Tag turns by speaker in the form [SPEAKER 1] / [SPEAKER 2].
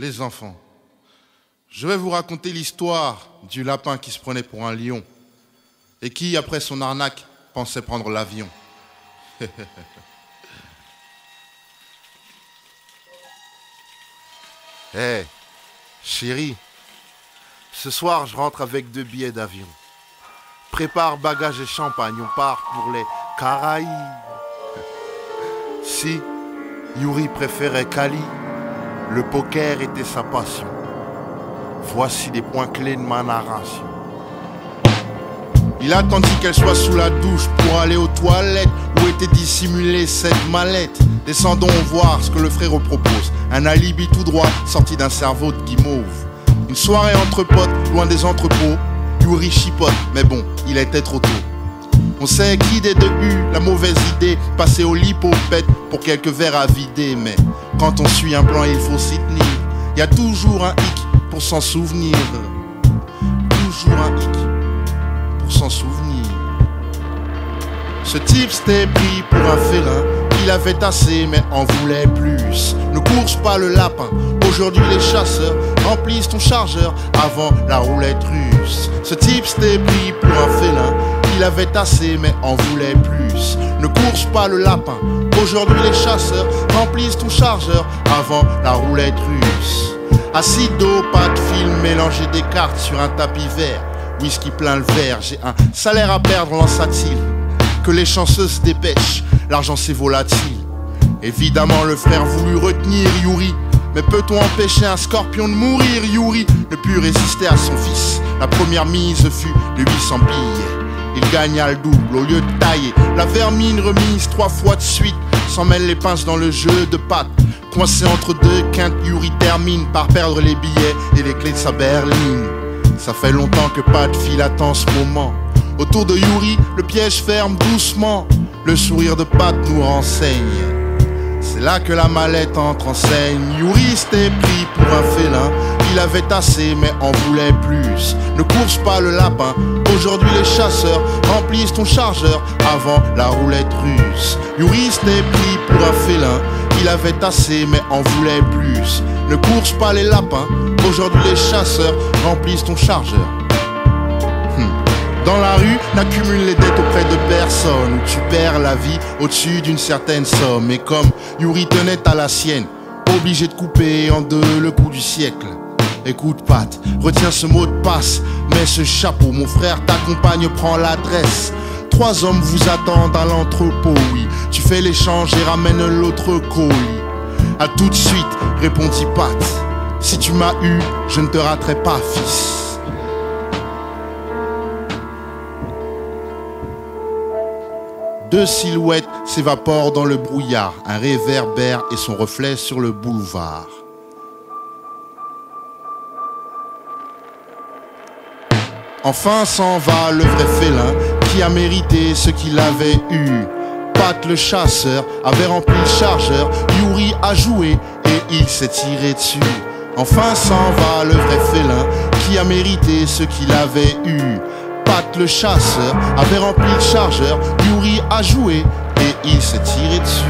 [SPEAKER 1] Les enfants, je vais vous raconter l'histoire du lapin qui se prenait pour un lion et qui, après son arnaque, pensait prendre l'avion.
[SPEAKER 2] Hé, chérie, ce soir je rentre avec 2 billets d'avion. Prépare bagages et champagne, on part pour les Caraïbes. Si Yuri préférait Cali, le poker était sa passion. Voici les points clés de ma narration.
[SPEAKER 1] Il attendit qu'elle soit sous la douche pour aller aux toilettes où était dissimulée cette mallette. Descendons voir ce que le frérot propose. Un alibi tout droit sorti d'un cerveau de guimauve. Une soirée entre potes, loin des entrepôts. Yuri chipote, mais bon, il était trop tôt. On sait qui des deux eut la mauvaise idée, passer au lipopète pour quelques verres à vider. Mais quand on suit un plan, il faut s'y tenir. Y a toujours un hic pour s'en souvenir. Toujours un hic pour s'en souvenir. Ce type s'était pris pour un félin. Il avait assez mais en voulait plus. Ne course pas le lapin. Aujourd'hui les chasseurs remplissent ton chargeur avant la roulette russe. Ce type s'était pris pour un félin. Il avait assez mais en voulait plus. Ne course pas le lapin. Aujourd'hui les chasseurs remplissent ton chargeur avant la roulette russe. Acide d'eau, pas de film, mélanger des cartes sur un tapis vert. Whisky plein le verre, j'ai un salaire à perdre, lança-t-il. Que les chanceux se dépêchent, l'argent c'est volatile. Évidemment le frère voulut retenir Yuri. Mais peut-on empêcher un scorpion de mourir? Yuri ne put résister à son fils. La première mise fut de 800 billes. Il gagna le double au lieu de tailler la vermine remise 3 fois de suite. S'en mêle les pinces dans le jeu de pattes. Coincé entre deux quintes, Yuri termine par perdre les billets et les clés de sa berline. Ça fait longtemps que pas de fil attend ce moment. Autour de Yuri, le piège ferme doucement. Le sourire de Pat nous renseigne. C'est là que la mallette entre en scène. Yuri s'était pris pour un félin. Il avait assez mais en voulait plus. Ne course pas le lapin. Aujourd'hui les chasseurs remplissent ton chargeur avant la roulette russe. Yuri s'était pris pour un félin. Il avait assez mais en voulait plus. Ne course pas les lapins. Aujourd'hui les chasseurs remplissent ton chargeur. Dans la rue, n'accumule les dettes auprès de personne. Où tu perds la vie au-dessus d'une certaine somme. Et comme Yuri tenait à la sienne, obligé de couper en deux le coup du siècle. Écoute Pat, retiens ce mot de passe. Mets ce chapeau, mon frère t'accompagne, prends l'adresse. 3 hommes vous attendent à l'entrepôt, oui. Tu fais l'échange et ramène l'autre colis. A tout de suite, répondit Pat. Si tu m'as eu, je ne te raterai pas, fils. Deux silhouettes s'évaporent dans le brouillard, un réverbère et son reflet sur le boulevard. Enfin s'en va le vrai félin qui a mérité ce qu'il avait eu. Pat le chasseur avait rempli le chargeur, Yuri a joué et il s'est tiré dessus. Enfin s'en va le vrai félin qui a mérité ce qu'il avait eu. Pat le chasseur avait rempli le chargeur, Yuri a joué et il s'est tiré dessus.